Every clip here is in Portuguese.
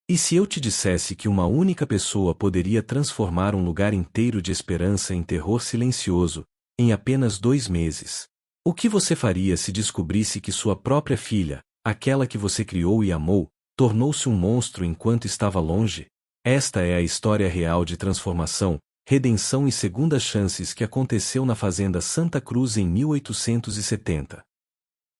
E se eu te dissesse que uma única pessoa poderia transformar um lugar inteiro de esperança em terror silencioso, em apenas 2 meses? O que você faria se descobrisse que sua própria filha, aquela que você criou e amou, tornou-se um monstro enquanto estava longe? Esta é a história real de transformação, redenção e segundas chances que aconteceu na Fazenda Santa Cruz em 1870.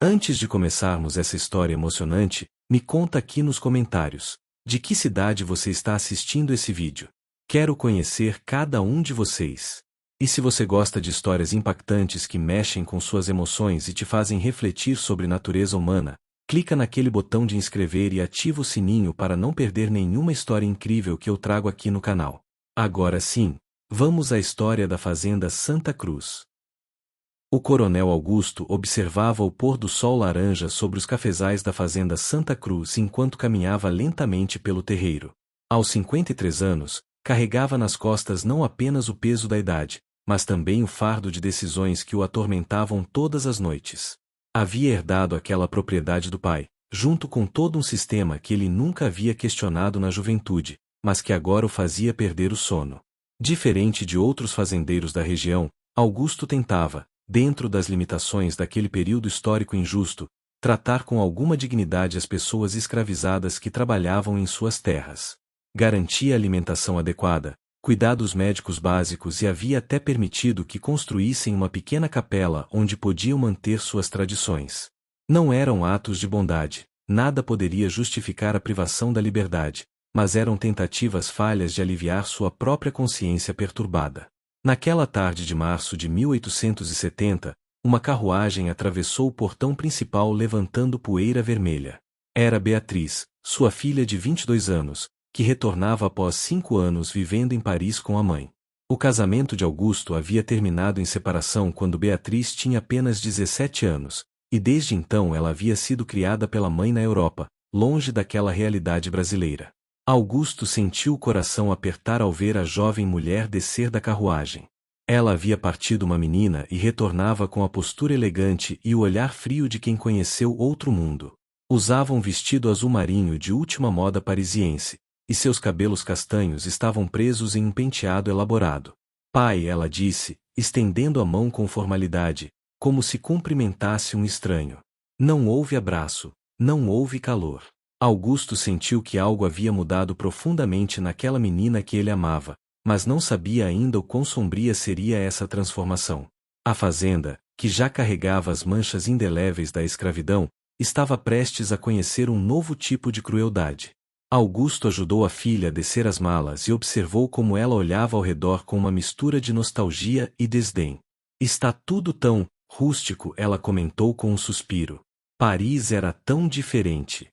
Antes de começarmos essa história emocionante, me conta aqui nos comentários. De que cidade você está assistindo esse vídeo? Quero conhecer cada um de vocês. E se você gosta de histórias impactantes que mexem com suas emoções e te fazem refletir sobre a natureza humana, clica naquele botão de inscrever e ativa o sininho para não perder nenhuma história incrível que eu trago aqui no canal. Agora sim, vamos à história da Fazenda Santa Cruz. O coronel Augusto observava o pôr do sol laranja sobre os cafezais da Fazenda Santa Cruz enquanto caminhava lentamente pelo terreiro. Aos 53 anos, carregava nas costas não apenas o peso da idade, mas também o fardo de decisões que o atormentavam todas as noites. Havia herdado aquela propriedade do pai, junto com todo um sistema que ele nunca havia questionado na juventude, mas que agora o fazia perder o sono. Diferente de outros fazendeiros da região, Augusto tentava, dentro das limitações daquele período histórico injusto, tratar com alguma dignidade as pessoas escravizadas que trabalhavam em suas terras. Garantia alimentação adequada, cuidados médicos básicos e havia até permitido que construíssem uma pequena capela onde podiam manter suas tradições. Não eram atos de bondade, nada poderia justificar a privação da liberdade, mas eram tentativas falhas de aliviar sua própria consciência perturbada. Naquela tarde de março de 1870, uma carruagem atravessou o portão principal levantando poeira vermelha. Era Beatriz, sua filha de 22 anos, que retornava após 5 anos vivendo em Paris com a mãe. O casamento de Augusto havia terminado em separação quando Beatriz tinha apenas 17 anos, e desde então ela havia sido criada pela mãe na Europa, longe daquela realidade brasileira. Augusto sentiu o coração apertar ao ver a jovem mulher descer da carruagem. Ela havia partido uma menina e retornava com a postura elegante e o olhar frio de quem conheceu outro mundo. Usava um vestido azul marinho de última moda parisiense, e seus cabelos castanhos estavam presos em um penteado elaborado. Pai, ela disse, estendendo a mão com formalidade, como se cumprimentasse um estranho. Não houve abraço, não houve calor. Augusto sentiu que algo havia mudado profundamente naquela menina que ele amava, mas não sabia ainda o quão sombria seria essa transformação. A fazenda, que já carregava as manchas indeléveis da escravidão, estava prestes a conhecer um novo tipo de crueldade. Augusto ajudou a filha a descer as malas e observou como ela olhava ao redor com uma mistura de nostalgia e desdém. Está tudo tão rústico, ela comentou com um suspiro. Paris era tão diferente.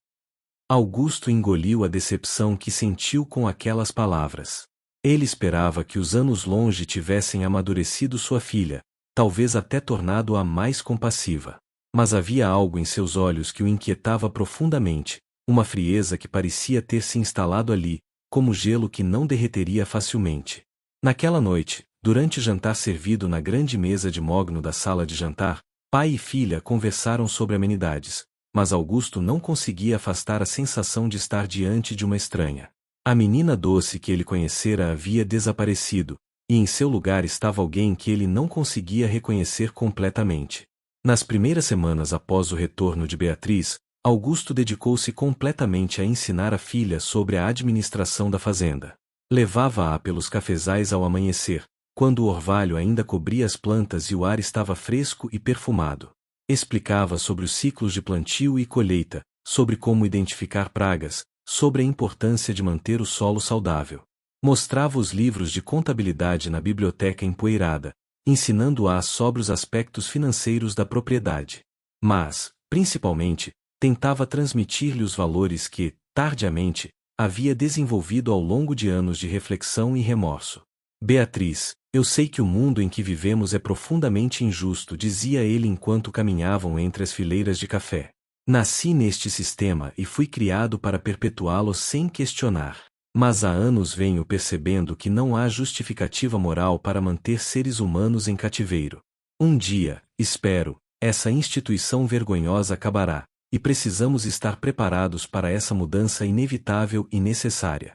Augusto engoliu a decepção que sentiu com aquelas palavras. Ele esperava que os anos longe tivessem amadurecido sua filha, talvez até tornado-a mais compassiva. Mas havia algo em seus olhos que o inquietava profundamente, uma frieza que parecia ter se instalado ali, como gelo que não derreteria facilmente. Naquela noite, durante o jantar servido na grande mesa de mogno da sala de jantar, pai e filha conversaram sobre amenidades, mas Augusto não conseguia afastar a sensação de estar diante de uma estranha. A menina doce que ele conhecera havia desaparecido, e em seu lugar estava alguém que ele não conseguia reconhecer completamente. Nas primeiras semanas após o retorno de Beatriz, Augusto dedicou-se completamente a ensinar a filha sobre a administração da fazenda. Levava-a pelos cafezais ao amanhecer, quando o orvalho ainda cobria as plantas e o ar estava fresco e perfumado. Explicava sobre os ciclos de plantio e colheita, sobre como identificar pragas, sobre a importância de manter o solo saudável. Mostrava os livros de contabilidade na biblioteca empoeirada, ensinando-a sobre os aspectos financeiros da propriedade. Mas, principalmente, tentava transmitir-lhe os valores que, tardiamente, havia desenvolvido ao longo de anos de reflexão e remorso. Beatriz, eu sei que o mundo em que vivemos é profundamente injusto, dizia ele enquanto caminhavam entre as fileiras de café. Nasci neste sistema e fui criado para perpetuá-lo sem questionar. Mas há anos venho percebendo que não há justificativa moral para manter seres humanos em cativeiro. Um dia, espero, essa instituição vergonhosa acabará, e precisamos estar preparados para essa mudança inevitável e necessária.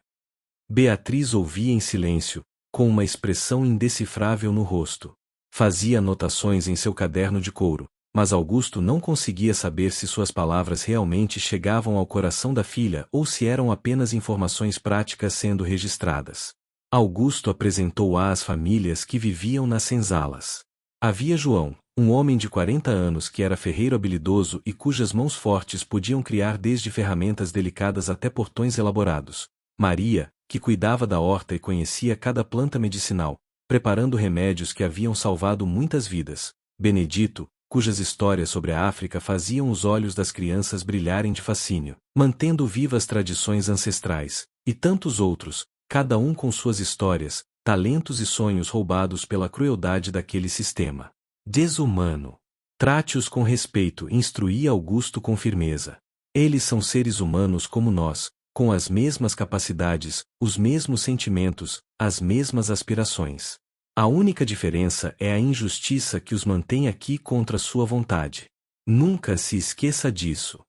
Beatriz ouvia em silêncio, com uma expressão indecifrável no rosto. Fazia anotações em seu caderno de couro, mas Augusto não conseguia saber se suas palavras realmente chegavam ao coração da filha ou se eram apenas informações práticas sendo registradas. Augusto apresentou-a às famílias que viviam nas senzalas. Havia João, um homem de 40 anos que era ferreiro habilidoso e cujas mãos fortes podiam criar desde ferramentas delicadas até portões elaborados. Maria, que cuidava da horta e conhecia cada planta medicinal, preparando remédios que haviam salvado muitas vidas. Benedito, cujas histórias sobre a África faziam os olhos das crianças brilharem de fascínio, mantendo vivas tradições ancestrais, e tantos outros, cada um com suas histórias, talentos e sonhos roubados pela crueldade daquele sistema desumano. Trate-os com respeito, instruía Augusto com firmeza. Eles são seres humanos como nós, com as mesmas capacidades, os mesmos sentimentos, as mesmas aspirações. A única diferença é a injustiça que os mantém aqui contra sua vontade. Nunca se esqueça disso.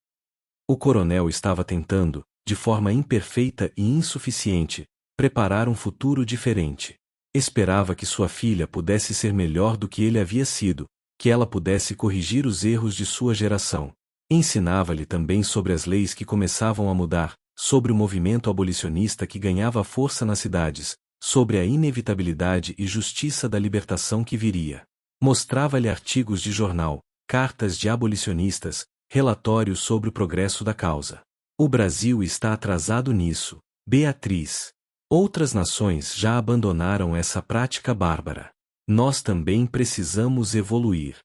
O coronel estava tentando, de forma imperfeita e insuficiente, preparar um futuro diferente. Esperava que sua filha pudesse ser melhor do que ele havia sido, que ela pudesse corrigir os erros de sua geração. Ensinava-lhe também sobre as leis que começavam a mudar, sobre o movimento abolicionista que ganhava força nas cidades, sobre a inevitabilidade e justiça da libertação que viria. Mostrava-lhe artigos de jornal, cartas de abolicionistas, relatórios sobre o progresso da causa. O Brasil está atrasado nisso, Beatriz. Outras nações já abandonaram essa prática bárbara. Nós também precisamos evoluir.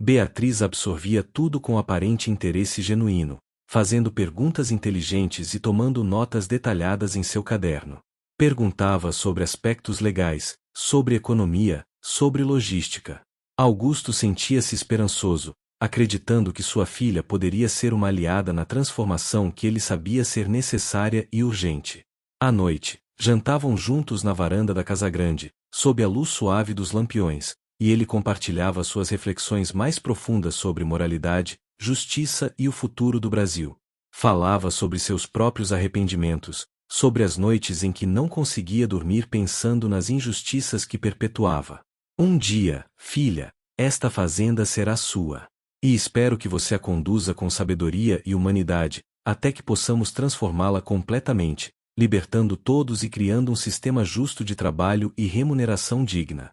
Beatriz absorvia tudo com aparente interesse genuíno, fazendo perguntas inteligentes e tomando notas detalhadas em seu caderno. Perguntava sobre aspectos legais, sobre economia, sobre logística. Augusto sentia-se esperançoso, acreditando que sua filha poderia ser uma aliada na transformação que ele sabia ser necessária e urgente. À noite, jantavam juntos na varanda da casa grande, sob a luz suave dos lampiões, e ele compartilhava suas reflexões mais profundas sobre moralidade, justiça e o futuro do Brasil. Falava sobre seus próprios arrependimentos, sobre as noites em que não conseguia dormir pensando nas injustiças que perpetuava. Um dia, filha, esta fazenda será sua. E espero que você a conduza com sabedoria e humanidade, até que possamos transformá-la completamente, libertando todos e criando um sistema justo de trabalho e remuneração digna.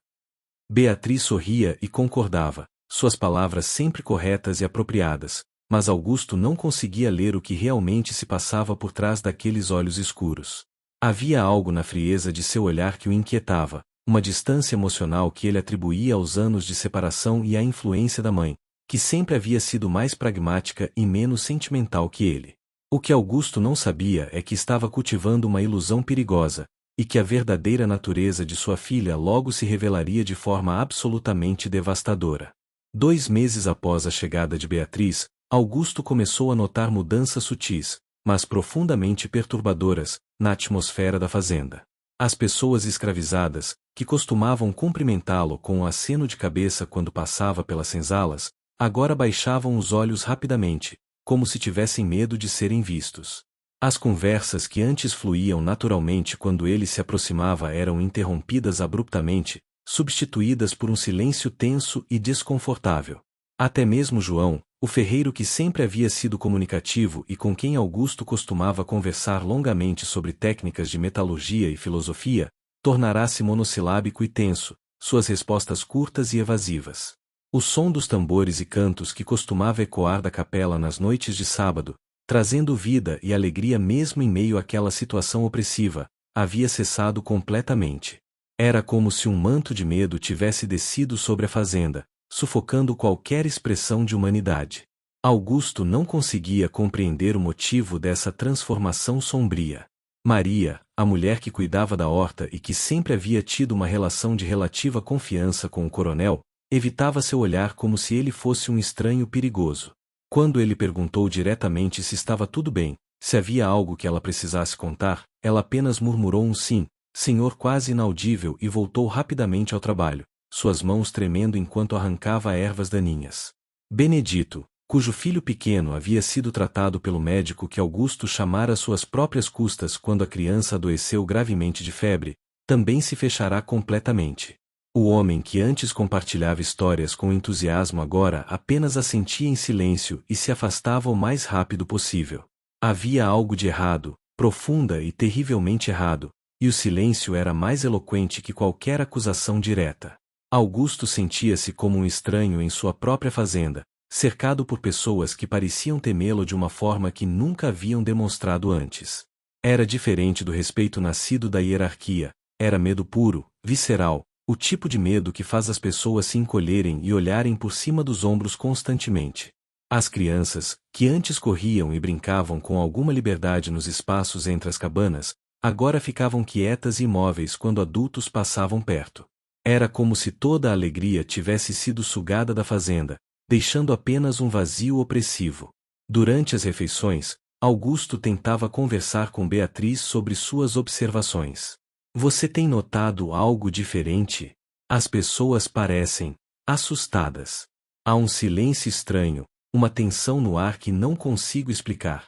Beatriz sorria e concordava, suas palavras sempre corretas e apropriadas, mas Augusto não conseguia ler o que realmente se passava por trás daqueles olhos escuros. Havia algo na frieza de seu olhar que o inquietava, uma distância emocional que ele atribuía aos anos de separação e à influência da mãe, que sempre havia sido mais pragmática e menos sentimental que ele. O que Augusto não sabia é que estava cultivando uma ilusão perigosa, e que a verdadeira natureza de sua filha logo se revelaria de forma absolutamente devastadora. 2 meses após a chegada de Beatriz, Augusto começou a notar mudanças sutis, mas profundamente perturbadoras, na atmosfera da fazenda. As pessoas escravizadas, que costumavam cumprimentá-lo com um aceno de cabeça quando passava pelas senzalas, agora baixavam os olhos rapidamente, como se tivessem medo de serem vistos. As conversas que antes fluíam naturalmente quando ele se aproximava eram interrompidas abruptamente, substituídas por um silêncio tenso e desconfortável. Até mesmo João, o ferreiro que sempre havia sido comunicativo e com quem Augusto costumava conversar longamente sobre técnicas de metalurgia e filosofia, tornará-se monossilábico e tenso, suas respostas curtas e evasivas. O som dos tambores e cantos que costumava ecoar da capela nas noites de sábado, trazendo vida e alegria mesmo em meio àquela situação opressiva, havia cessado completamente. Era como se um manto de medo tivesse descido sobre a fazenda, sufocando qualquer expressão de humanidade. Augusto não conseguia compreender o motivo dessa transformação sombria. Maria, a mulher que cuidava da horta e que sempre havia tido uma relação de relativa confiança com o coronel, evitava seu olhar como se ele fosse um estranho perigoso. Quando ele perguntou diretamente se estava tudo bem, se havia algo que ela precisasse contar, ela apenas murmurou um sim, senhor quase inaudível e voltou rapidamente ao trabalho, suas mãos tremendo enquanto arrancava ervas daninhas. Benedito, cujo filho pequeno havia sido tratado pelo médico que Augusto chamara às suas próprias custas quando a criança adoeceu gravemente de febre, também se fechará completamente. O homem que antes compartilhava histórias com entusiasmo agora apenas assentia em silêncio e se afastava o mais rápido possível. Havia algo de errado, profunda e terrivelmente errado, e o silêncio era mais eloquente que qualquer acusação direta. Augusto sentia-se como um estranho em sua própria fazenda, cercado por pessoas que pareciam temê-lo de uma forma que nunca haviam demonstrado antes. Era diferente do respeito nascido da hierarquia, era medo puro, visceral, o tipo de medo que faz as pessoas se encolherem e olharem por cima dos ombros constantemente. As crianças, que antes corriam e brincavam com alguma liberdade nos espaços entre as cabanas, agora ficavam quietas e imóveis quando adultos passavam perto. Era como se toda a alegria tivesse sido sugada da fazenda, deixando apenas um vazio opressivo. Durante as refeições, Augusto tentava conversar com Beatriz sobre suas observações. Você tem notado algo diferente? As pessoas parecem assustadas. Há um silêncio estranho, uma tensão no ar que não consigo explicar.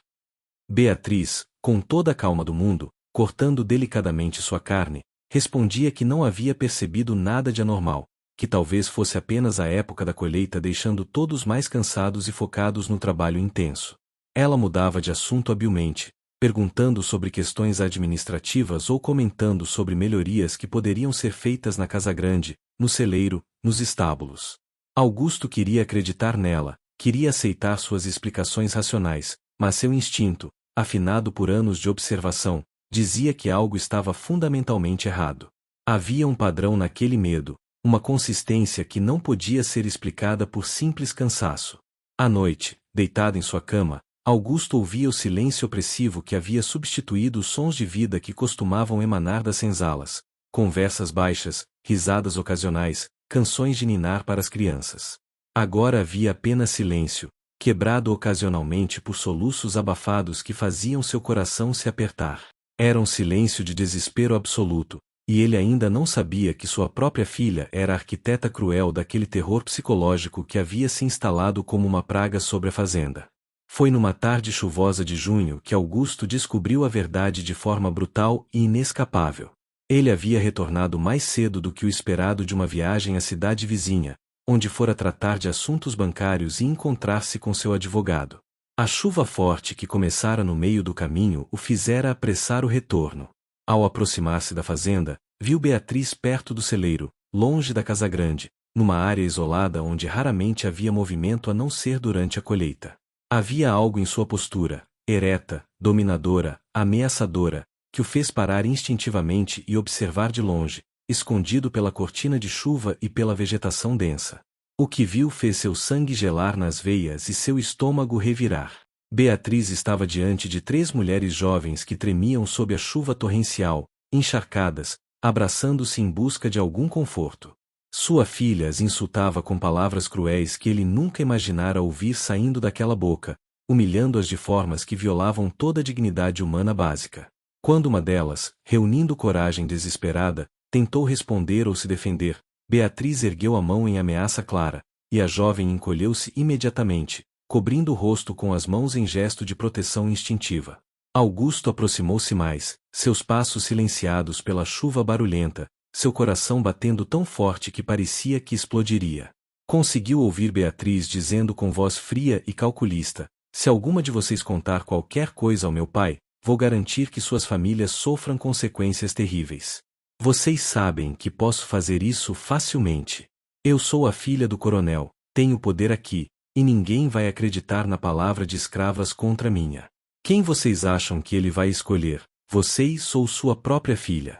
Beatriz, com toda a calma do mundo, cortando delicadamente sua carne, respondia que não havia percebido nada de anormal, que talvez fosse apenas a época da colheita deixando todos mais cansados e focados no trabalho intenso. Ela mudava de assunto habilmente, perguntando sobre questões administrativas ou comentando sobre melhorias que poderiam ser feitas na casa grande, no celeiro, nos estábulos. Augusto queria acreditar nela, queria aceitar suas explicações racionais, mas seu instinto, afinado por anos de observação, dizia que algo estava fundamentalmente errado. Havia um padrão naquele medo, uma consistência que não podia ser explicada por simples cansaço. À noite, deitado em sua cama, Augusto ouvia o silêncio opressivo que havia substituído os sons de vida que costumavam emanar das senzalas, conversas baixas, risadas ocasionais, canções de ninar para as crianças. Agora havia apenas silêncio, quebrado ocasionalmente por soluços abafados que faziam seu coração se apertar. Era um silêncio de desespero absoluto, e ele ainda não sabia que sua própria filha era a arquiteta cruel daquele terror psicológico que havia se instalado como uma praga sobre a fazenda. Foi numa tarde chuvosa de junho que Augusto descobriu a verdade de forma brutal e inescapável. Ele havia retornado mais cedo do que o esperado de uma viagem à cidade vizinha, onde fora tratar de assuntos bancários e encontrar-se com seu advogado. A chuva forte que começara no meio do caminho o fizera apressar o retorno. Ao aproximar-se da fazenda, viu Beatriz perto do celeiro, longe da casa grande, numa área isolada onde raramente havia movimento a não ser durante a colheita. Havia algo em sua postura, ereta, dominadora, ameaçadora, que o fez parar instintivamente e observar de longe, escondido pela cortina de chuva e pela vegetação densa. O que viu fez seu sangue gelar nas veias e seu estômago revirar. Beatriz estava diante de 3 mulheres jovens que tremiam sob a chuva torrencial, encharcadas, abraçando-se em busca de algum conforto. Sua filha as insultava com palavras cruéis que ele nunca imaginara ouvir saindo daquela boca, humilhando-as de formas que violavam toda a dignidade humana básica. Quando uma delas, reunindo coragem desesperada, tentou responder ou se defender, Beatriz ergueu a mão em ameaça clara, e a jovem encolheu-se imediatamente, cobrindo o rosto com as mãos em gesto de proteção instintiva. Augusto aproximou-se mais, seus passos silenciados pela chuva barulhenta, seu coração batendo tão forte que parecia que explodiria. Conseguiu ouvir Beatriz dizendo com voz fria e calculista: se alguma de vocês contar qualquer coisa ao meu pai, vou garantir que suas famílias sofram consequências terríveis. Vocês sabem que posso fazer isso facilmente. Eu sou a filha do coronel, tenho poder aqui, e ninguém vai acreditar na palavra de escravas contra minha. Quem vocês acham que ele vai escolher, vocês ou sua própria filha?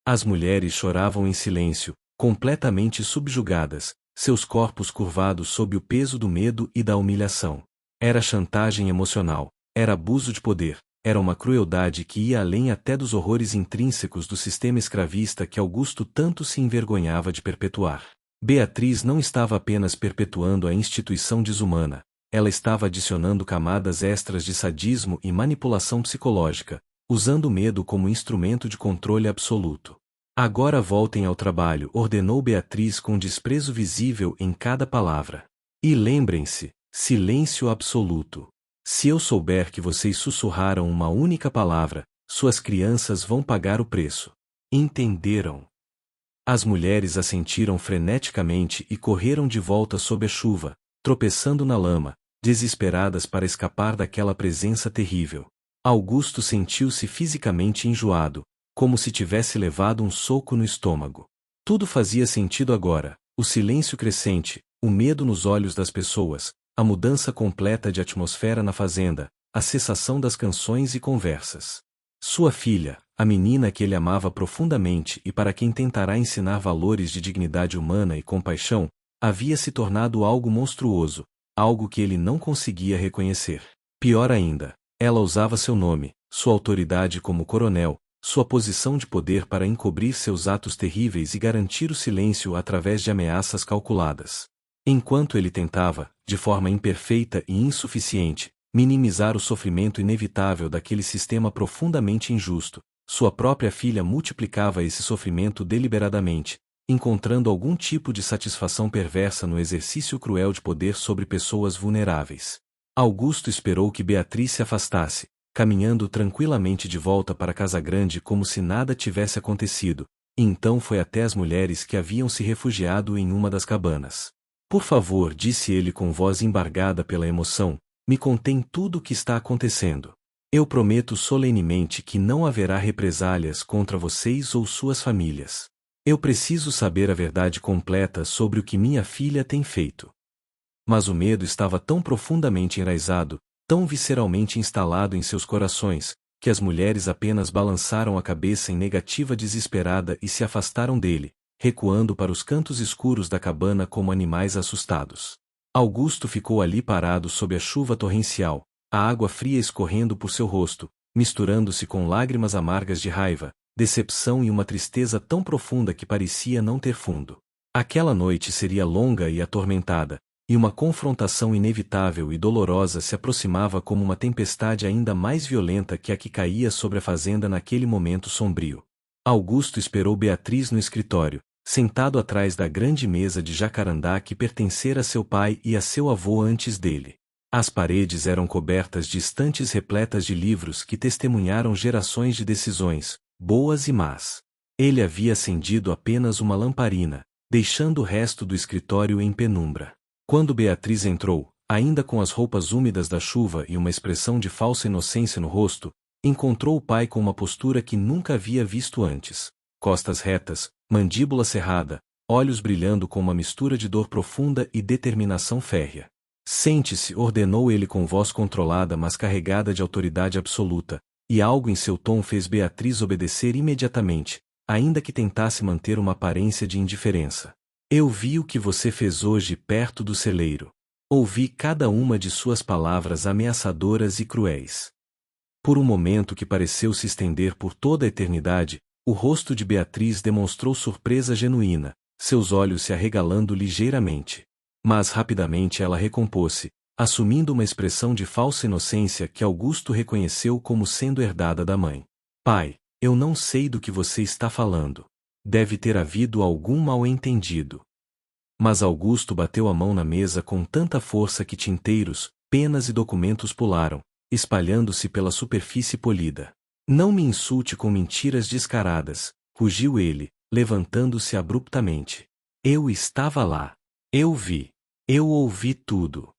As mulheres choravam em silêncio, completamente subjugadas, seus corpos curvados sob o peso do medo e da humilhação. Era chantagem emocional, era abuso de poder, era uma crueldade que ia além até dos horrores intrínsecos do sistema escravista que Augusto tanto se envergonhava de perpetuar. Beatriz não estava apenas perpetuando a instituição desumana, ela estava adicionando camadas extras de sadismo e manipulação psicológica, usando o medo como instrumento de controle absoluto. Agora voltem ao trabalho, ordenou Beatriz com desprezo visível em cada palavra. E lembrem-se, Silêncio absoluto. Se eu souber que vocês sussurraram uma única palavra, suas crianças vão pagar o preço. Entenderam? As mulheres assentiram freneticamente e correram de volta sob a chuva, tropeçando na lama, desesperadas para escapar daquela presença terrível. Augusto sentiu-se fisicamente enjoado, como se tivesse levado um soco no estômago. Tudo fazia sentido agora: o silêncio crescente, o medo nos olhos das pessoas, a mudança completa de atmosfera na fazenda, a cessação das canções e conversas. Sua filha, a menina que ele amava profundamente e para quem tentará ensinar valores de dignidade humana e compaixão, havia se tornado algo monstruoso, algo que ele não conseguia reconhecer. Pior ainda, ela usava seu nome, sua autoridade como coronel, sua posição de poder para encobrir seus atos terríveis e garantir o silêncio através de ameaças calculadas. Enquanto ele tentava, de forma imperfeita e insuficiente, minimizar o sofrimento inevitável daquele sistema profundamente injusto, sua própria filha multiplicava esse sofrimento deliberadamente, encontrando algum tipo de satisfação perversa no exercício cruel de poder sobre pessoas vulneráveis. Augusto esperou que Beatriz se afastasse, caminhando tranquilamente de volta para Casagrande como se nada tivesse acontecido, e então foi até as mulheres que haviam se refugiado em uma das cabanas. Por favor, disse ele com voz embargada pela emoção, me contem tudo o que está acontecendo. Eu prometo solenemente que não haverá represálias contra vocês ou suas famílias. Eu preciso saber a verdade completa sobre o que minha filha tem feito. Mas o medo estava tão profundamente enraizado, tão visceralmente instalado em seus corações, que as mulheres apenas balançaram a cabeça em negativa desesperada e se afastaram dele, recuando para os cantos escuros da cabana como animais assustados. Augusto ficou ali parado sob a chuva torrencial, a água fria escorrendo por seu rosto, misturando-se com lágrimas amargas de raiva, decepção e uma tristeza tão profunda que parecia não ter fundo. Aquela noite seria longa e atormentada, e uma confrontação inevitável e dolorosa se aproximava como uma tempestade ainda mais violenta que a que caía sobre a fazenda naquele momento sombrio. Augusto esperou Beatriz no escritório, sentado atrás da grande mesa de jacarandá que pertencera a seu pai e a seu avô antes dele. As paredes eram cobertas de estantes repletas de livros que testemunharam gerações de decisões, boas e más. Ele havia acendido apenas uma lamparina, deixando o resto do escritório em penumbra. Quando Beatriz entrou, ainda com as roupas úmidas da chuva e uma expressão de falsa inocência no rosto, encontrou o pai com uma postura que nunca havia visto antes. Costas retas, mandíbula cerrada, olhos brilhando com uma mistura de dor profunda e determinação férrea. Sente-se, ordenou ele com voz controlada mas carregada de autoridade absoluta, e algo em seu tom fez Beatriz obedecer imediatamente, ainda que tentasse manter uma aparência de indiferença. Eu vi o que você fez hoje perto do celeiro. Ouvi cada uma de suas palavras ameaçadoras e cruéis. Por um momento que pareceu se estender por toda a eternidade, o rosto de Beatriz demonstrou surpresa genuína, seus olhos se arregalando ligeiramente. Mas rapidamente ela recompôs-se, assumindo uma expressão de falsa inocência que Augusto reconheceu como sendo herdada da mãe. Pai, eu não sei do que você está falando. Deve ter havido algum mal-entendido. Mas Augusto bateu a mão na mesa com tanta força que tinteiros, penas e documentos pularam, espalhando-se pela superfície polida. Não me insulte com mentiras descaradas, rugiu ele, levantando-se abruptamente. Eu estava lá. Eu vi. Eu ouvi tudo.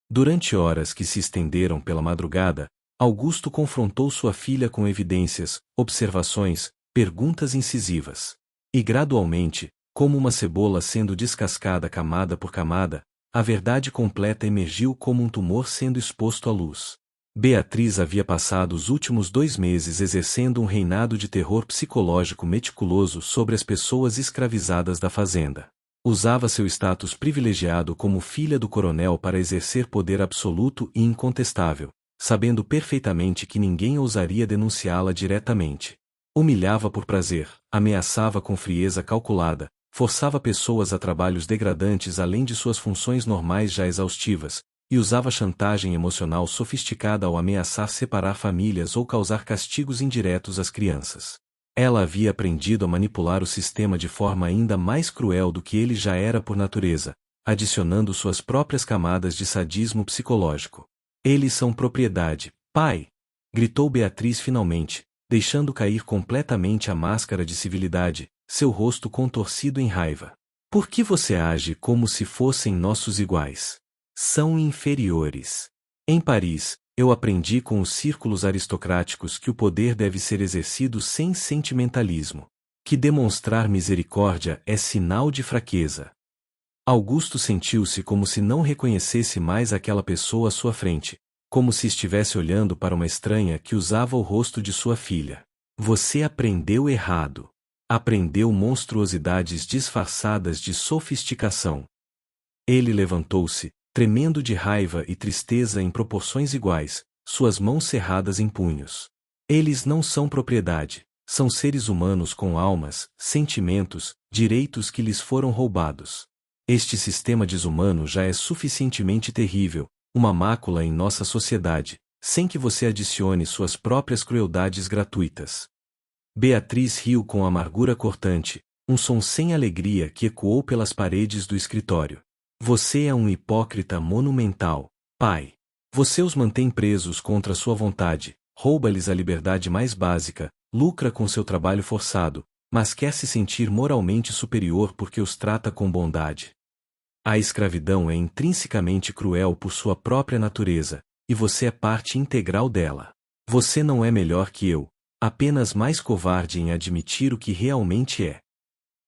Durante horas que se estenderam pela madrugada, Augusto confrontou sua filha com evidências, observações, perguntas incisivas. E gradualmente, como uma cebola sendo descascada camada por camada, a verdade completa emergiu como um tumor sendo exposto à luz. Beatriz havia passado os últimos 2 meses exercendo um reinado de terror psicológico meticuloso sobre as pessoas escravizadas da fazenda. Usava seu status privilegiado como filha do coronel para exercer poder absoluto e incontestável, sabendo perfeitamente que ninguém ousaria denunciá-la diretamente. Humilhava por prazer, ameaçava com frieza calculada, forçava pessoas a trabalhos degradantes além de suas funções normais já exaustivas, e usava chantagem emocional sofisticada ao ameaçar separar famílias ou causar castigos indiretos às crianças. Ela havia aprendido a manipular o sistema de forma ainda mais cruel do que ele já era por natureza, adicionando suas próprias camadas de sadismo psicológico. Eles são propriedade, pai! Gritou Beatriz finalmente, deixando cair completamente a máscara de civilidade, seu rosto contorcido em raiva. Por que você age como se fossem nossos iguais? São inferiores. Em Paris, eu aprendi com os círculos aristocráticos que o poder deve ser exercido sem sentimentalismo, que demonstrar misericórdia é sinal de fraqueza. Augusto sentiu-se como se não reconhecesse mais aquela pessoa à sua frente, como se estivesse olhando para uma estranha que usava o rosto de sua filha. Você aprendeu errado. Aprendeu monstruosidades disfarçadas de sofisticação. Ele levantou-se, tremendo de raiva e tristeza em proporções iguais, suas mãos cerradas em punhos. Eles não são propriedade, são seres humanos com almas, sentimentos, direitos que lhes foram roubados. Este sistema desumano já é suficientemente terrível, uma mácula em nossa sociedade, sem que você adicione suas próprias crueldades gratuitas. Beatriz riu com amargura cortante, um som sem alegria que ecoou pelas paredes do escritório. Você é um hipócrita monumental, pai. Você os mantém presos contra sua vontade, rouba-lhes a liberdade mais básica, lucra com seu trabalho forçado, mas quer se sentir moralmente superior porque os trata com bondade. A escravidão é intrinsecamente cruel por sua própria natureza, e você é parte integral dela. Você não é melhor que eu, apenas mais covarde em admitir o que realmente é.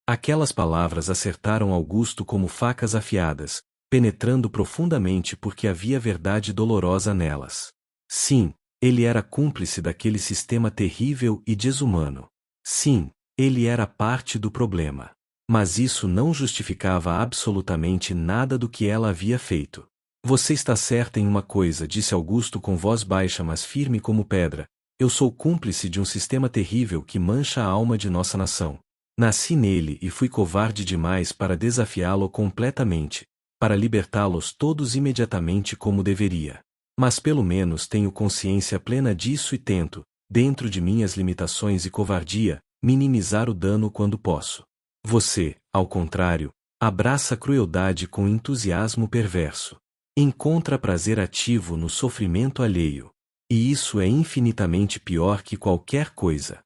Aquelas palavras acertaram Augusto como facas afiadas, penetrando profundamente porque havia verdade dolorosa nelas. Sim, ele era cúmplice daquele sistema terrível e desumano. Sim, ele era parte do problema. Mas isso não justificava absolutamente nada do que ela havia feito. Você está certa em uma coisa, disse Augusto com voz baixa mas firme como pedra. Eu sou cúmplice de um sistema terrível que mancha a alma de nossa nação. Nasci nele e fui covarde demais para desafiá-lo completamente, para libertá-los todos imediatamente como deveria. Mas pelo menos tenho consciência plena disso e tento, dentro de minhas limitações e covardia, minimizar o dano quando posso. Você, ao contrário, abraça a crueldade com entusiasmo perverso. Encontra prazer ativo no sofrimento alheio. E isso é infinitamente pior que qualquer coisa.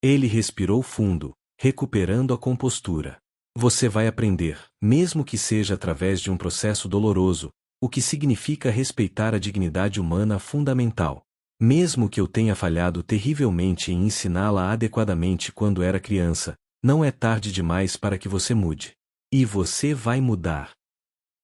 Ele respirou fundo, recuperando a compostura. Você vai aprender, mesmo que seja através de um processo doloroso, o que significa respeitar a dignidade humana fundamental. Mesmo que eu tenha falhado terrivelmente em ensiná-la adequadamente quando era criança, não é tarde demais para que você mude. E você vai mudar.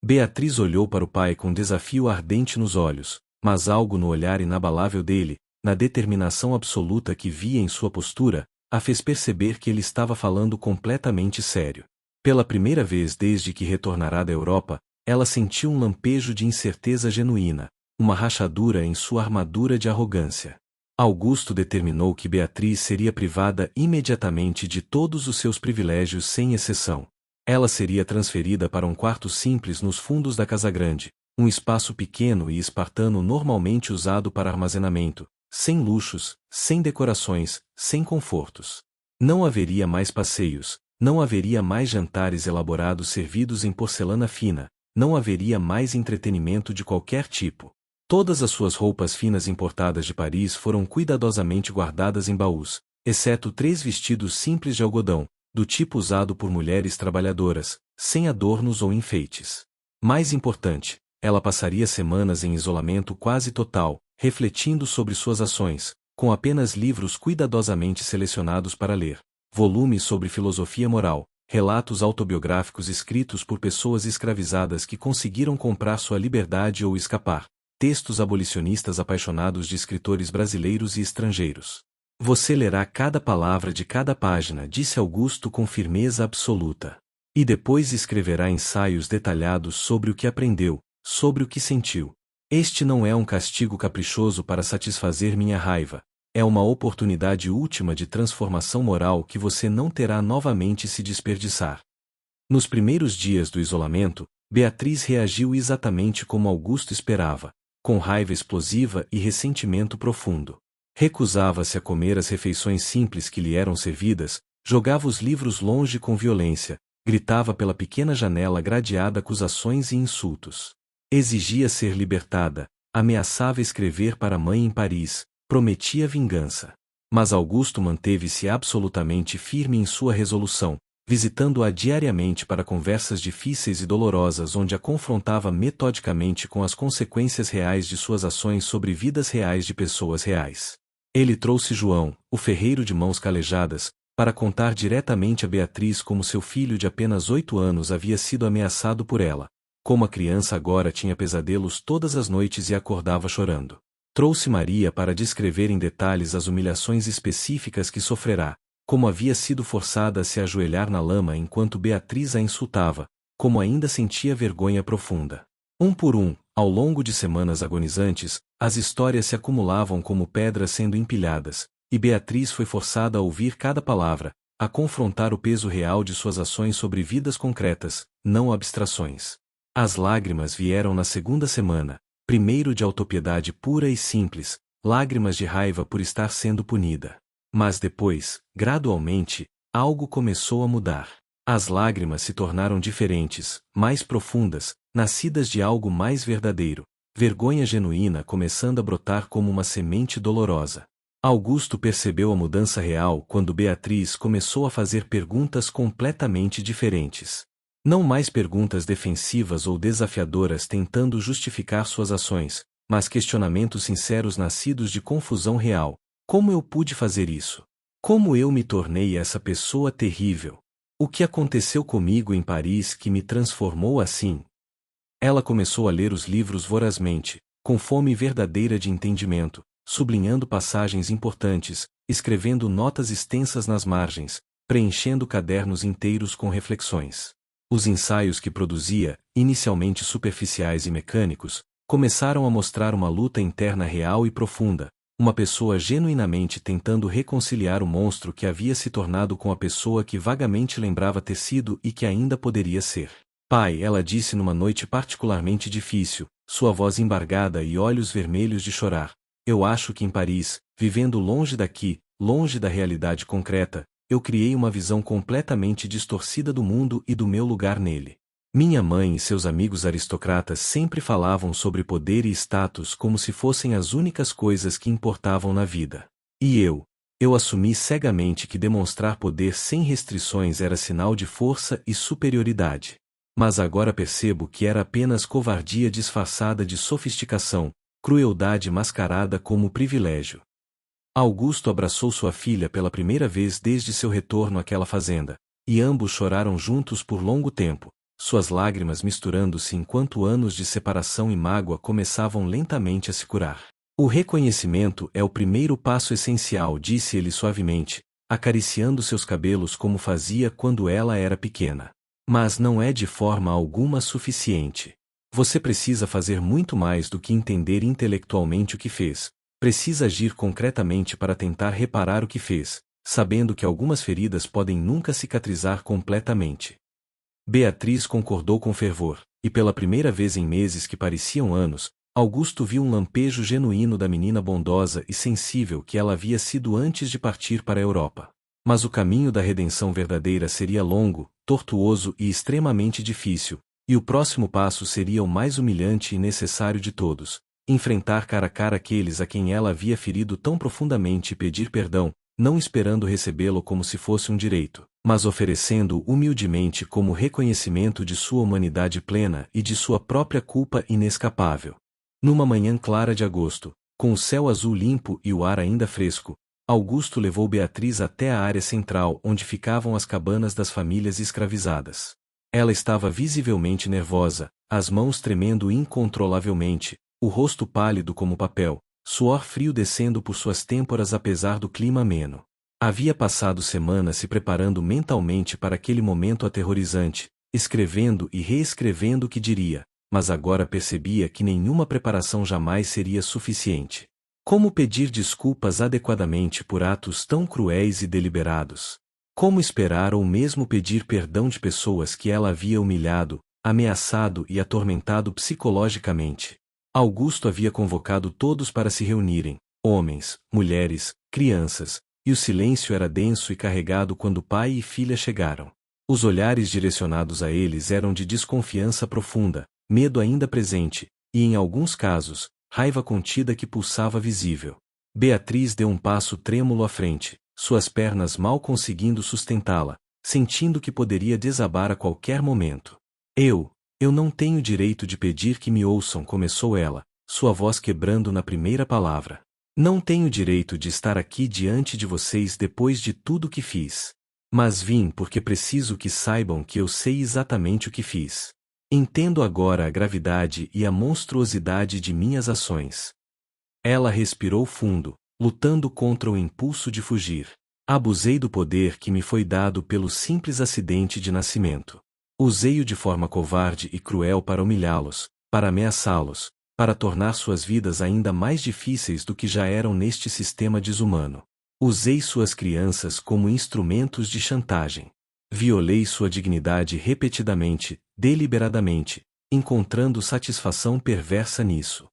Beatriz olhou para o pai com desafio ardente nos olhos, mas algo no olhar inabalável dele, na determinação absoluta que via em sua postura, a fez perceber que ele estava falando completamente sério. Pela primeira vez desde que retornara da Europa, ela sentiu um lampejo de incerteza genuína, uma rachadura em sua armadura de arrogância. Augusto determinou que Beatriz seria privada imediatamente de todos os seus privilégios sem exceção. Ela seria transferida para um quarto simples nos fundos da Casa Grande, um espaço pequeno e espartano normalmente usado para armazenamento, sem luxos, sem decorações, sem confortos. Não haveria mais passeios, não haveria mais jantares elaborados servidos em porcelana fina, não haveria mais entretenimento de qualquer tipo. Todas as suas roupas finas importadas de Paris foram cuidadosamente guardadas em baús, exceto 3 vestidos simples de algodão, do tipo usado por mulheres trabalhadoras, sem adornos ou enfeites. Mais importante, ela passaria semanas em isolamento quase total, refletindo sobre suas ações, com apenas livros cuidadosamente selecionados para ler, volumes sobre filosofia moral, relatos autobiográficos escritos por pessoas escravizadas que conseguiram comprar sua liberdade ou escapar, textos abolicionistas apaixonados de escritores brasileiros e estrangeiros. Você lerá cada palavra de cada página, disse Augusto com firmeza absoluta. E depois escreverá ensaios detalhados sobre o que aprendeu, sobre o que sentiu. Este não é um castigo caprichoso para satisfazer minha raiva, é uma oportunidade última de transformação moral que você não terá novamente se desperdiçar. Nos primeiros dias do isolamento, Beatriz reagiu exatamente como Augusto esperava, com raiva explosiva e ressentimento profundo. Recusava-se a comer as refeições simples que lhe eram servidas, jogava os livros longe com violência, Gritava pela pequena janela gradeada acusações e insultos. Exigia ser libertada, ameaçava escrever para a mãe em Paris, prometia vingança. Mas Augusto manteve-se absolutamente firme em sua resolução, visitando-a diariamente para conversas difíceis e dolorosas onde a confrontava metodicamente com as consequências reais de suas ações sobre vidas reais de pessoas reais. Ele trouxe João, o ferreiro de mãos calejadas, para contar diretamente a Beatriz como seu filho de apenas 8 anos havia sido ameaçado por ela, como a criança agora tinha pesadelos todas as noites e acordava chorando. Trouxe Maria para descrever em detalhes as humilhações específicas que sofrerá, como havia sido forçada a se ajoelhar na lama enquanto Beatriz a insultava, como ainda sentia vergonha profunda. Um por um, ao longo de semanas agonizantes, as histórias se acumulavam como pedras sendo empilhadas, e Beatriz foi forçada a ouvir cada palavra, a confrontar o peso real de suas ações sobre vidas concretas, não abstrações. As lágrimas vieram na segunda semana, primeiro de autopiedade pura e simples, lágrimas de raiva por estar sendo punida. Mas depois, gradualmente, algo começou a mudar. As lágrimas se tornaram diferentes, mais profundas, nascidas de algo mais verdadeiro, vergonha genuína começando a brotar como uma semente dolorosa. Augusto percebeu a mudança real quando Beatriz começou a fazer perguntas completamente diferentes. Não mais perguntas defensivas ou desafiadoras tentando justificar suas ações, mas questionamentos sinceros nascidos de confusão real. Como eu pude fazer isso? Como eu me tornei essa pessoa terrível? O que aconteceu comigo em Paris que me transformou assim? Ela começou a ler os livros vorazmente, com fome verdadeira de entendimento, sublinhando passagens importantes, escrevendo notas extensas nas margens, preenchendo cadernos inteiros com reflexões. Os ensaios que produzia, inicialmente superficiais e mecânicos, começaram a mostrar uma luta interna real e profunda, uma pessoa genuinamente tentando reconciliar o monstro que havia se tornado com a pessoa que vagamente lembrava ter sido e que ainda poderia ser. Pai, ela disse numa noite particularmente difícil, sua voz embargada e olhos vermelhos de chorar. Eu acho que em Paris, vivendo longe daqui, longe da realidade concreta, eu criei uma visão completamente distorcida do mundo e do meu lugar nele. Minha mãe e seus amigos aristocratas sempre falavam sobre poder e status como se fossem as únicas coisas que importavam na vida. E eu assumi cegamente que demonstrar poder sem restrições era sinal de força e superioridade. Mas agora percebo que era apenas covardia disfarçada de sofisticação, crueldade mascarada como privilégio. Augusto abraçou sua filha pela primeira vez desde seu retorno àquela fazenda, e ambos choraram juntos por longo tempo, suas lágrimas misturando-se enquanto anos de separação e mágoa começavam lentamente a se curar. O reconhecimento é o primeiro passo essencial, disse ele suavemente, acariciando seus cabelos como fazia quando ela era pequena. Mas não é de forma alguma suficiente. Você precisa fazer muito mais do que entender intelectualmente o que fez. Precisa agir concretamente para tentar reparar o que fez, sabendo que algumas feridas podem nunca cicatrizar completamente. Beatriz concordou com fervor, e pela primeira vez em meses que pareciam anos, Augusto viu um lampejo genuíno da menina bondosa e sensível que ela havia sido antes de partir para a Europa. Mas o caminho da redenção verdadeira seria longo, tortuoso e extremamente difícil, e o próximo passo seria o mais humilhante e necessário de todos. Enfrentar cara a cara aqueles a quem ela havia ferido tão profundamente e pedir perdão, não esperando recebê-lo como se fosse um direito, mas oferecendo humildemente como reconhecimento de sua humanidade plena e de sua própria culpa inescapável. Numa manhã clara de agosto, com o céu azul limpo e o ar ainda fresco, Augusto levou Beatriz até a área central onde ficavam as cabanas das famílias escravizadas. Ela estava visivelmente nervosa, as mãos tremendo incontrolavelmente, o rosto pálido como papel, suor frio descendo por suas têmporas apesar do clima ameno. Havia passado semanas se preparando mentalmente para aquele momento aterrorizante, escrevendo e reescrevendo o que diria, mas agora percebia que nenhuma preparação jamais seria suficiente. Como pedir desculpas adequadamente por atos tão cruéis e deliberados? Como esperar ou mesmo pedir perdão de pessoas que ela havia humilhado, ameaçado e atormentado psicologicamente? Augusto havia convocado todos para se reunirem, homens, mulheres, crianças, e o silêncio era denso e carregado quando pai e filha chegaram. Os olhares direcionados a eles eram de desconfiança profunda, medo ainda presente, e em alguns casos, raiva contida que pulsava visível. Beatriz deu um passo trêmulo à frente, suas pernas mal conseguindo sustentá-la, sentindo que poderia desabar a qualquer momento. Eu não tenho direito de pedir que me ouçam, começou ela, sua voz quebrando na primeira palavra. Não tenho direito de estar aqui diante de vocês depois de tudo que fiz. Mas vim porque preciso que saibam que eu sei exatamente o que fiz. Entendo agora a gravidade e a monstruosidade de minhas ações. Ela respirou fundo, lutando contra o impulso de fugir. Abusei do poder que me foi dado pelo simples acidente de nascimento. Usei-o de forma covarde e cruel para humilhá-los, para ameaçá-los, para tornar suas vidas ainda mais difíceis do que já eram neste sistema desumano. Usei suas crianças como instrumentos de chantagem. Violei sua dignidade repetidamente, deliberadamente, encontrando satisfação perversa nisso.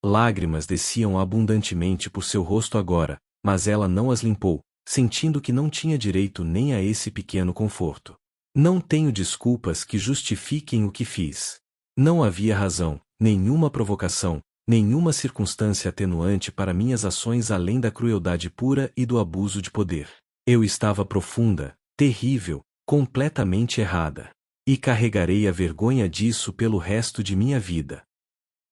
Lágrimas desciam abundantemente por seu rosto agora, mas ela não as limpou, sentindo que não tinha direito nem a esse pequeno conforto. Não tenho desculpas que justifiquem o que fiz. Não havia razão, nenhuma provocação, nenhuma circunstância atenuante para minhas ações além da crueldade pura e do abuso de poder. Eu estava profunda, terrível, completamente errada. E carregarei a vergonha disso pelo resto de minha vida.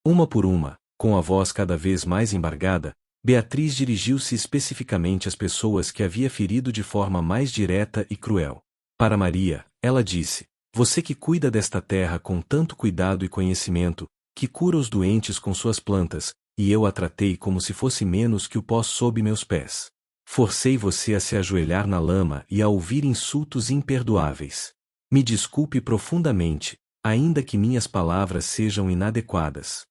Uma por uma, com a voz cada vez mais embargada, Beatriz dirigiu-se especificamente às pessoas que havia ferido de forma mais direta e cruel. Para Maria, ela disse: você que cuida desta terra com tanto cuidado e conhecimento, que cura os doentes com suas plantas, e eu a tratei como se fosse menos que o pó sob meus pés. Forcei você a se ajoelhar na lama e a ouvir insultos imperdoáveis. Me desculpe profundamente, ainda que minhas palavras sejam inadequadas.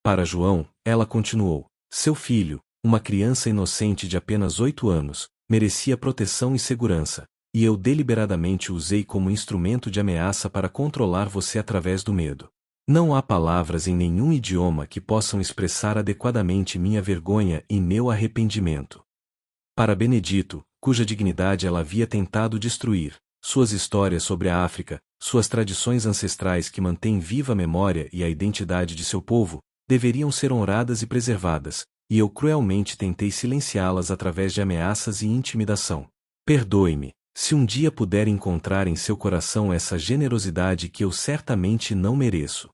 Para João, ela continuou: seu filho, uma criança inocente de apenas 8 anos, merecia proteção e segurança, e eu deliberadamente o usei como instrumento de ameaça para controlar você através do medo. Não há palavras em nenhum idioma que possam expressar adequadamente minha vergonha e meu arrependimento. Para Benedito, cuja dignidade ela havia tentado destruir, suas histórias sobre a África, suas tradições ancestrais que mantêm viva a memória e a identidade de seu povo, deveriam ser honradas e preservadas, e eu cruelmente tentei silenciá-las através de ameaças e intimidação. Perdoe-me, se um dia puder encontrar em seu coração essa generosidade que eu certamente não mereço.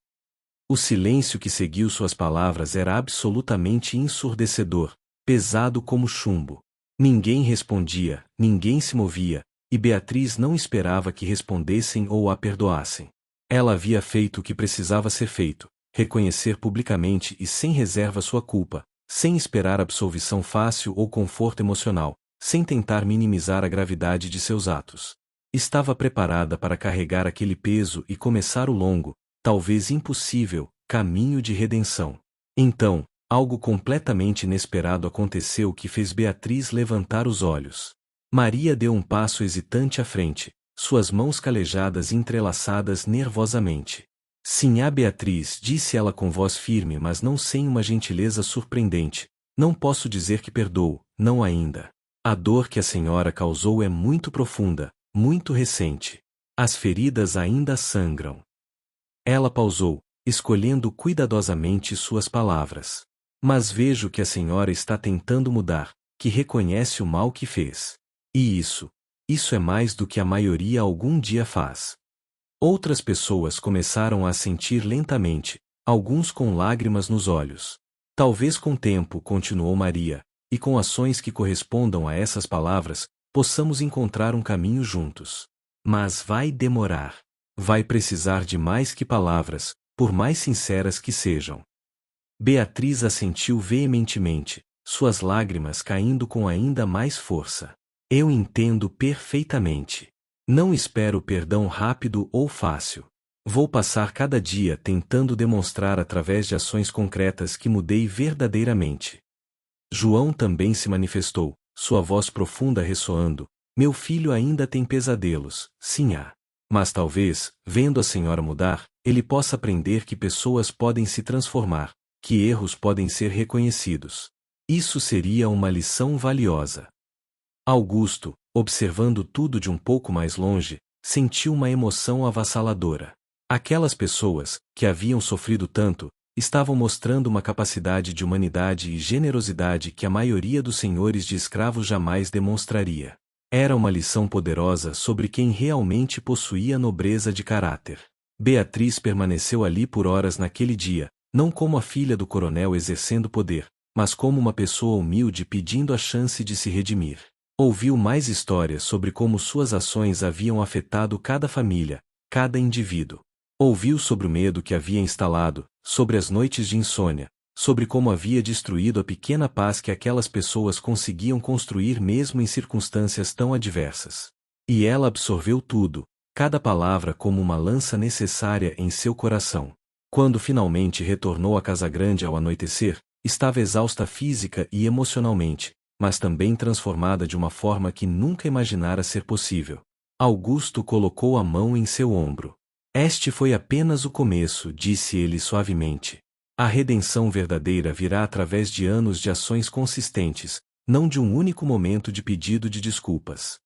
O silêncio que seguiu suas palavras era absolutamente ensurdecedor, pesado como chumbo. Ninguém respondia, ninguém se movia, e Beatriz não esperava que respondessem ou a perdoassem. Ela havia feito o que precisava ser feito, reconhecer publicamente e sem reserva sua culpa, sem esperar absolvição fácil ou conforto emocional, sem tentar minimizar a gravidade de seus atos. Estava preparada para carregar aquele peso e começar o longo, talvez impossível, caminho de redenção. Então, algo completamente inesperado aconteceu que fez Beatriz levantar os olhos. Maria deu um passo hesitante à frente, suas mãos calejadas entrelaçadas nervosamente. Sim, a Beatriz, disse ela com voz firme, mas não sem uma gentileza surpreendente. Não posso dizer que perdoo, não ainda. A dor que a senhora causou é muito profunda, muito recente. As feridas ainda sangram. Ela pausou, escolhendo cuidadosamente suas palavras. Mas vejo que a senhora está tentando mudar, que reconhece o mal que fez. E isso é mais do que a maioria algum dia faz. Outras pessoas começaram a sentir lentamente, alguns com lágrimas nos olhos. Talvez com tempo, continuou Maria, e com ações que correspondam a essas palavras, possamos encontrar um caminho juntos. Mas vai demorar. Vai precisar de mais que palavras, por mais sinceras que sejam. Beatriz assentiu veementemente, suas lágrimas caindo com ainda mais força. Eu entendo perfeitamente. Não espero perdão rápido ou fácil. Vou passar cada dia tentando demonstrar através de ações concretas que mudei verdadeiramente. João também se manifestou, sua voz profunda ressoando: meu filho ainda tem pesadelos, sim há. Mas talvez, vendo a senhora mudar, ele possa aprender que pessoas podem se transformar, que erros podem ser reconhecidos. Isso seria uma lição valiosa. Augusto, observando tudo de um pouco mais longe, sentiu uma emoção avassaladora. Aquelas pessoas, que haviam sofrido tanto, estavam mostrando uma capacidade de humanidade e generosidade que a maioria dos senhores de escravos jamais demonstraria. Era uma lição poderosa sobre quem realmente possuía nobreza de caráter. Beatriz permaneceu ali por horas naquele dia, não como a filha do coronel exercendo poder, mas como uma pessoa humilde pedindo a chance de se redimir. Ouviu mais histórias sobre como suas ações haviam afetado cada família, cada indivíduo. Ouviu sobre o medo que havia instalado, sobre as noites de insônia, sobre como havia destruído a pequena paz que aquelas pessoas conseguiam construir mesmo em circunstâncias tão adversas. E ela absorveu tudo, cada palavra como uma lança necessária em seu coração. Quando finalmente retornou à casa grande ao anoitecer, estava exausta física e emocionalmente, mas também transformada de uma forma que nunca imaginara ser possível. Augusto colocou a mão em seu ombro. Este foi apenas o começo, disse ele suavemente. A redenção verdadeira virá através de anos de ações consistentes, não de um único momento de pedido de desculpas.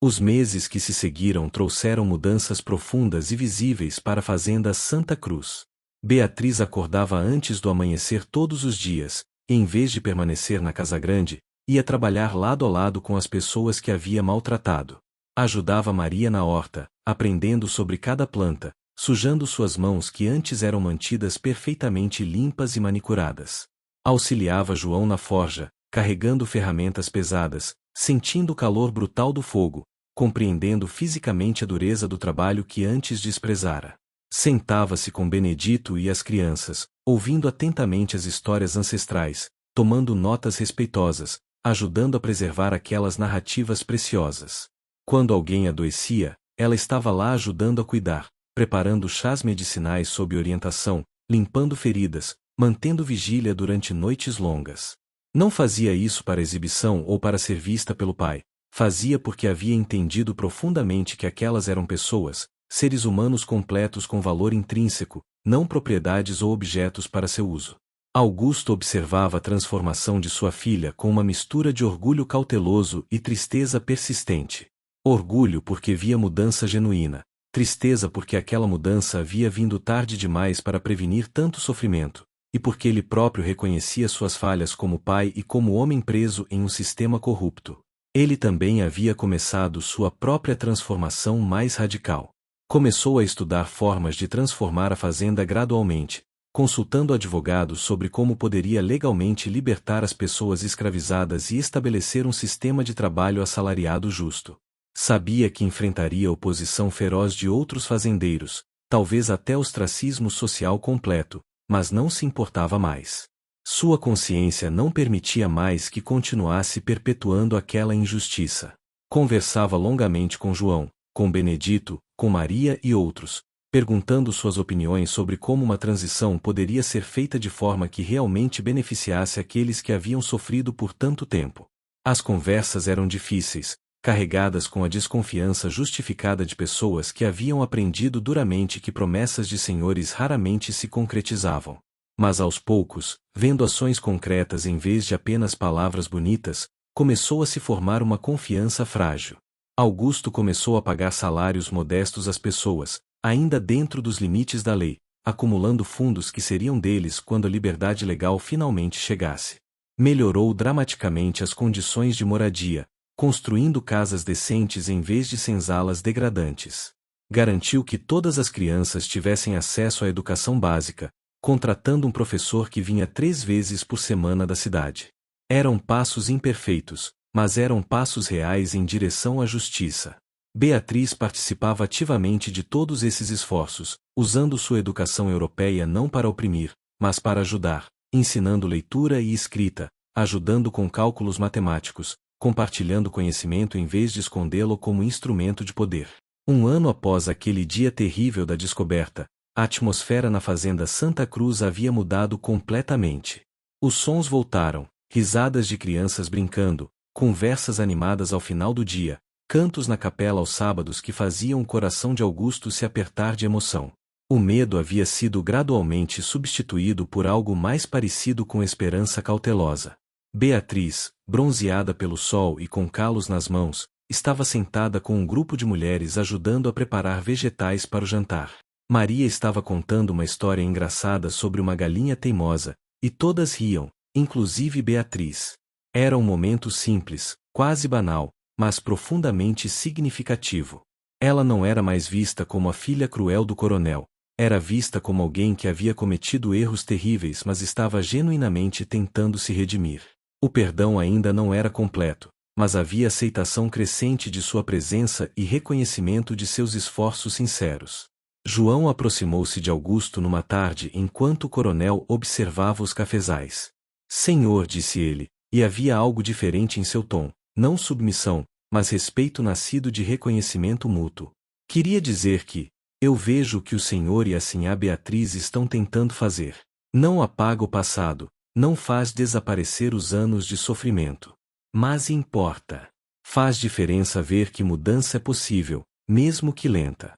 Os meses que se seguiram trouxeram mudanças profundas e visíveis para a fazenda Santa Cruz. Beatriz acordava antes do amanhecer todos os dias, e em vez de permanecer na casa grande, ia trabalhar lado a lado com as pessoas que havia maltratado. Ajudava Maria na horta, aprendendo sobre cada planta, sujando suas mãos que antes eram mantidas perfeitamente limpas e manicuradas. Auxiliava João na forja, carregando ferramentas pesadas, sentindo o calor brutal do fogo, compreendendo fisicamente a dureza do trabalho que antes desprezara. Sentava-se com Benedito e as crianças, ouvindo atentamente as histórias ancestrais, tomando notas respeitosas, ajudando a preservar aquelas narrativas preciosas. Quando alguém adoecia, ela estava lá ajudando a cuidar, preparando chás medicinais sob orientação, limpando feridas, mantendo vigília durante noites longas. Não fazia isso para exibição ou para ser vista pelo pai, fazia porque havia entendido profundamente que aquelas eram pessoas, seres humanos completos com valor intrínseco, não propriedades ou objetos para seu uso. Augusto observava a transformação de sua filha com uma mistura de orgulho cauteloso e tristeza persistente. Orgulho porque via mudança genuína, tristeza porque aquela mudança havia vindo tarde demais para prevenir tanto sofrimento, e porque ele próprio reconhecia suas falhas como pai e como homem preso em um sistema corrupto. Ele também havia começado sua própria transformação mais radical. Começou a estudar formas de transformar a fazenda gradualmente, consultando advogados sobre como poderia legalmente libertar as pessoas escravizadas e estabelecer um sistema de trabalho assalariado justo. Sabia que enfrentaria a oposição feroz de outros fazendeiros, talvez até ostracismo social completo, mas não se importava mais. Sua consciência não permitia mais que continuasse perpetuando aquela injustiça. Conversava longamente com João, com Benedito, com Maria e outros, perguntando suas opiniões sobre como uma transição poderia ser feita de forma que realmente beneficiasse aqueles que haviam sofrido por tanto tempo. As conversas eram difíceis, carregadas com a desconfiança justificada de pessoas que haviam aprendido duramente que promessas de senhores raramente se concretizavam. Mas aos poucos, vendo ações concretas em vez de apenas palavras bonitas, começou a se formar uma confiança frágil. Augusto começou a pagar salários modestos às pessoas, ainda dentro dos limites da lei, acumulando fundos que seriam deles quando a liberdade legal finalmente chegasse. Melhorou dramaticamente as condições de moradia, construindo casas decentes em vez de senzalas degradantes. Garantiu que todas as crianças tivessem acesso à educação básica, contratando um professor que vinha 3 vezes por semana da cidade. Eram passos imperfeitos, mas eram passos reais em direção à justiça. Beatriz participava ativamente de todos esses esforços, usando sua educação europeia não para oprimir, mas para ajudar, ensinando leitura e escrita, ajudando com cálculos matemáticos, compartilhando conhecimento em vez de escondê-lo como instrumento de poder. 1 ano após aquele dia terrível da descoberta, a atmosfera na fazenda Santa Cruz havia mudado completamente. Os sons voltaram, risadas de crianças brincando, conversas animadas ao final do dia, cantos na capela aos sábados que faziam o coração de Augusto se apertar de emoção. O medo havia sido gradualmente substituído por algo mais parecido com esperança cautelosa. Beatriz, bronzeada pelo sol e com calos nas mãos, estava sentada com um grupo de mulheres ajudando a preparar vegetais para o jantar. Maria estava contando uma história engraçada sobre uma galinha teimosa, e todas riam, inclusive Beatriz. Era um momento simples, quase banal, mas profundamente significativo. Ela não era mais vista como a filha cruel do coronel, era vista como alguém que havia cometido erros terríveis mas estava genuinamente tentando se redimir. O perdão ainda não era completo, mas havia aceitação crescente de sua presença e reconhecimento de seus esforços sinceros. João aproximou-se de Augusto numa tarde enquanto o coronel observava os cafezais. Senhor, disse ele, e havia algo diferente em seu tom, não submissão, mas respeito nascido de reconhecimento mútuo. Queria dizer que, eu vejo o que o senhor e a sinhá Beatriz estão tentando fazer. Não apaga o passado, não faz desaparecer os anos de sofrimento. Mas importa. Faz diferença ver que mudança é possível, mesmo que lenta.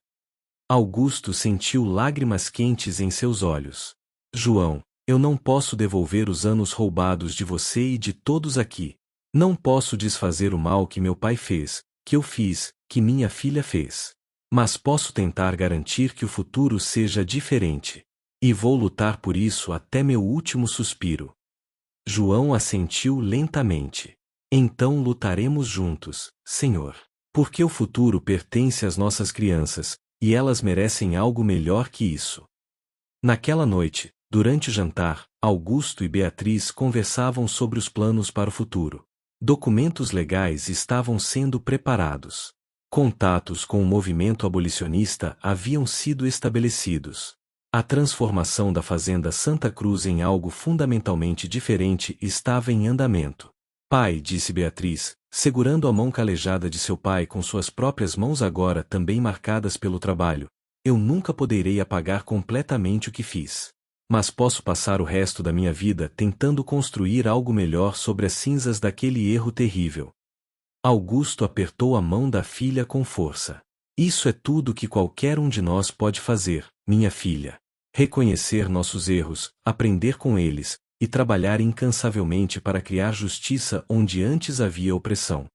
Augusto sentiu lágrimas quentes em seus olhos. João, eu não posso devolver os anos roubados de você e de todos aqui. Não posso desfazer o mal que meu pai fez, que eu fiz, que minha filha fez. Mas posso tentar garantir que o futuro seja diferente. E vou lutar por isso até meu último suspiro. João assentiu lentamente. Então lutaremos juntos, Senhor. Porque o futuro pertence às nossas crianças, e elas merecem algo melhor que isso. Naquela noite, durante o jantar, Augusto e Beatriz conversavam sobre os planos para o futuro. Documentos legais estavam sendo preparados. Contatos com o movimento abolicionista haviam sido estabelecidos. A transformação da Fazenda Santa Cruz em algo fundamentalmente diferente estava em andamento. Pai, disse Beatriz, segurando a mão calejada de seu pai com suas próprias mãos agora também marcadas pelo trabalho, eu nunca poderei apagar completamente o que fiz. Mas posso passar o resto da minha vida tentando construir algo melhor sobre as cinzas daquele erro terrível. Augusto apertou a mão da filha com força. Isso é tudo que qualquer um de nós pode fazer, minha filha. Reconhecer nossos erros, aprender com eles, e trabalhar incansavelmente para criar justiça onde antes havia opressão.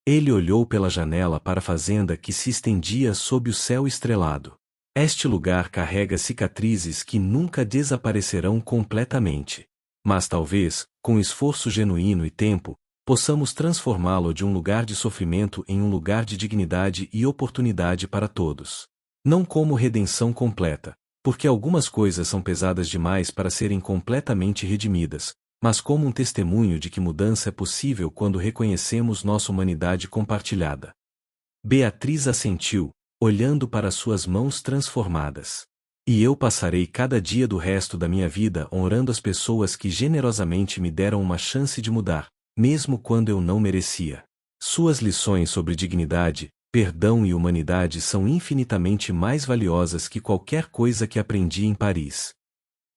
Ele olhou pela janela para a fazenda que se estendia sob o céu estrelado. Este lugar carrega cicatrizes que nunca desaparecerão completamente. Mas talvez, com esforço genuíno e tempo, possamos transformá-lo de um lugar de sofrimento em um lugar de dignidade e oportunidade para todos. Não como redenção completa, porque algumas coisas são pesadas demais para serem completamente redimidas, mas como um testemunho de que mudança é possível quando reconhecemos nossa humanidade compartilhada. Beatriz assentiu, olhando para suas mãos transformadas. E eu passarei cada dia do resto da minha vida honrando as pessoas que generosamente me deram uma chance de mudar, mesmo quando eu não merecia. Suas lições sobre dignidade, perdão e humanidade são infinitamente mais valiosas que qualquer coisa que aprendi em Paris.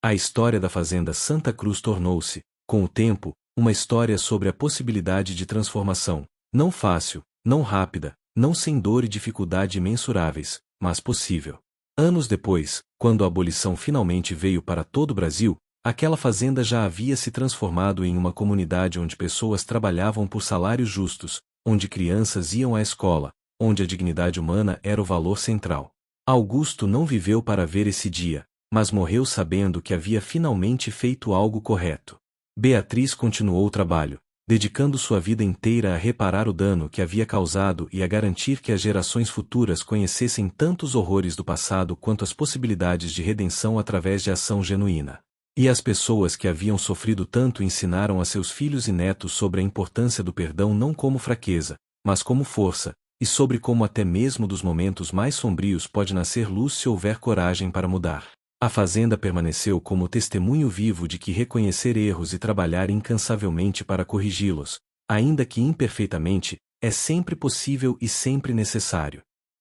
A história da Fazenda Santa Cruz tornou-se, com o tempo, uma história sobre a possibilidade de transformação, não fácil, não rápida, não sem dor e dificuldade imensuráveis, mas possível. Anos depois, quando a abolição finalmente veio para todo o Brasil, aquela fazenda já havia se transformado em uma comunidade onde pessoas trabalhavam por salários justos, onde crianças iam à escola, onde a dignidade humana era o valor central. Augusto não viveu para ver esse dia, mas morreu sabendo que havia finalmente feito algo correto. Beatriz continuou o trabalho, dedicando sua vida inteira a reparar o dano que havia causado e a garantir que as gerações futuras conhecessem tanto os horrores do passado quanto as possibilidades de redenção através de ação genuína. E as pessoas que haviam sofrido tanto ensinaram a seus filhos e netos sobre a importância do perdão não como fraqueza, mas como força, e sobre como até mesmo dos momentos mais sombrios pode nascer luz se houver coragem para mudar. A fazenda permaneceu como testemunho vivo de que reconhecer erros e trabalhar incansavelmente para corrigi-los, ainda que imperfeitamente, é sempre possível e sempre necessário.